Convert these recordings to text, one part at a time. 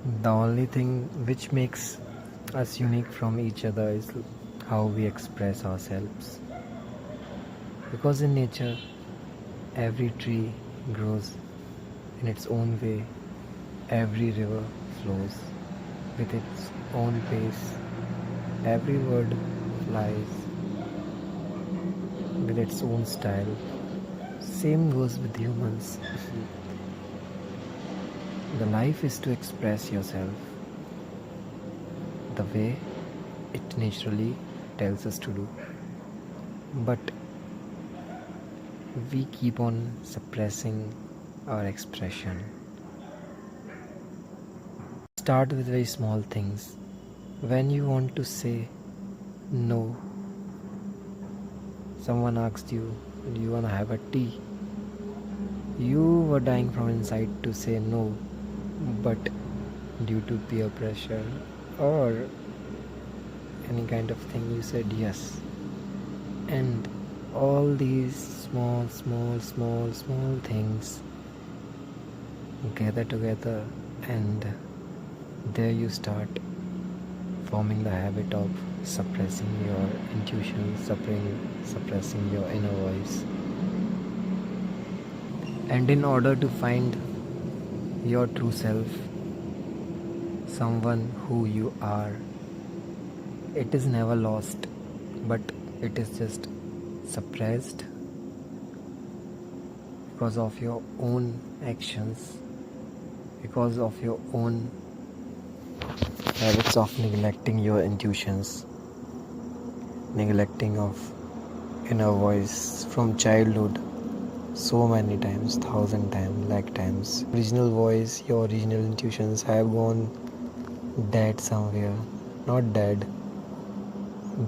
The only thing which makes us unique from each other is how we express ourselves. Because in nature, every tree grows in its own way, every river flows with its own pace, every word flies with its own style. Same goes with humans. The life is to express yourself the way it naturally tells us to do. But we keep on suppressing our expression. Start with very small things. When you want to say no, someone asked you, do you want to have a tea? You were dying from inside to say no, but due to peer pressure or any kind of thing, you said yes. And all these small things gather together, and there you start forming the habit of suppressing your intuition, suppressing your inner voice. And in order to find your true self, someone who you are, it is never lost, but it is just suppressed because of your own actions, because of your own habits of neglecting your intuitions, neglecting of inner voice from childhood so many times, 1,000 times, lakh times. Original voice, your original intuitions have gone dead somewhere. Not dead,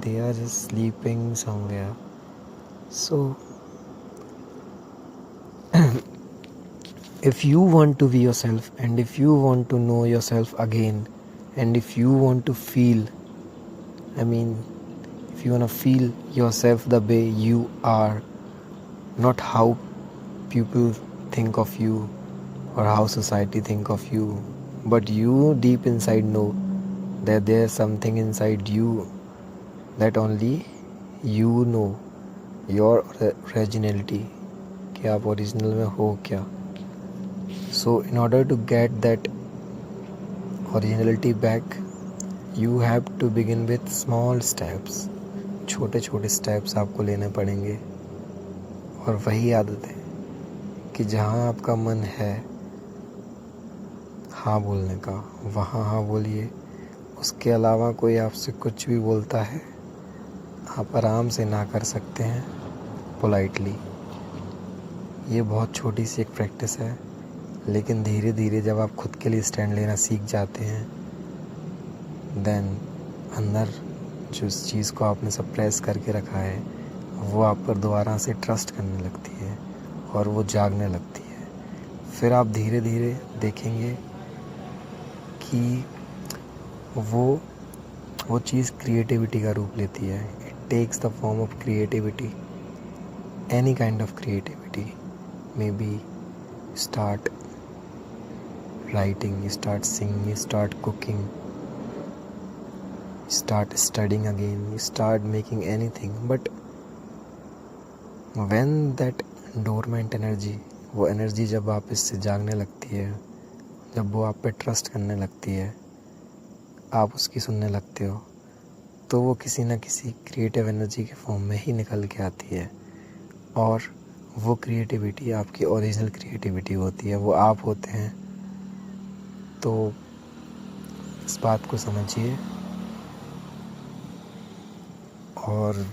they are just sleeping somewhere. So if you want to be yourself, and if you want to know yourself again, and if you want to feel, if you want to feel yourself the way you are, not how people think of you or how society think of you, but you deep inside know that there's something inside you that only you know, your originality, कि आप original में हो क्या. So in order to get that originality back, you have to begin with small steps. छोटे छोटे steps आपको लेने पड़ेंगे. और वही आदत है कि जहाँ आपका मन है हाँ बोलने का, वहाँ हाँ बोलिए. उसके अलावा कोई आपसे कुछ भी बोलता है, आप आराम से ना कर सकते हैं पोलाइटली. ये बहुत छोटी सी एक प्रैक्टिस है, लेकिन धीरे धीरे जब आप खुद के लिए स्टैंड लेना सीख जाते हैं, देन अंदर जो इस चीज़ को आपने सप्रेस करके रखा है वो आप पर दोबारा से ट्रस्ट करने लगती है और वो जागने लगती है. फिर आप धीरे धीरे देखेंगे कि वो चीज़ क्रिएटिविटी का रूप लेती है. It takes the form of creativity, any kind of creativity. Maybe start writing, you start singing, you start cooking, you start studying again, you start making anything. But when that dormant energy, वो energy जब वापस से जागने लगती है, जब वो आप पे ट्रस्ट करने लगती है, आप उसकी सुनने लगते हो, तो वो किसी न किसी क्रिएटिव एनर्जी के फॉर्म में ही निकल के आती है. और वो क्रिएटिविटी आपकी ओरिजिनल क्रिएटिविटी होती है, वो आप होते हैं. तो इस बात को समझिए. और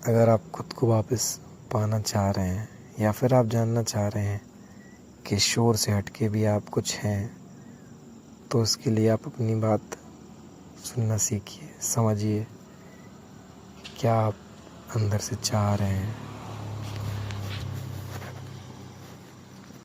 अगर आप खुद को वापस पाना चाह रहे हैं, या फिर आप जानना चाह रहे हैं कि शोर से हटके भी आप कुछ हैं, तो उसके लिए आप अपनी बात सुनना सीखिए. समझिए क्या आप अंदर से चाह रहे हैं,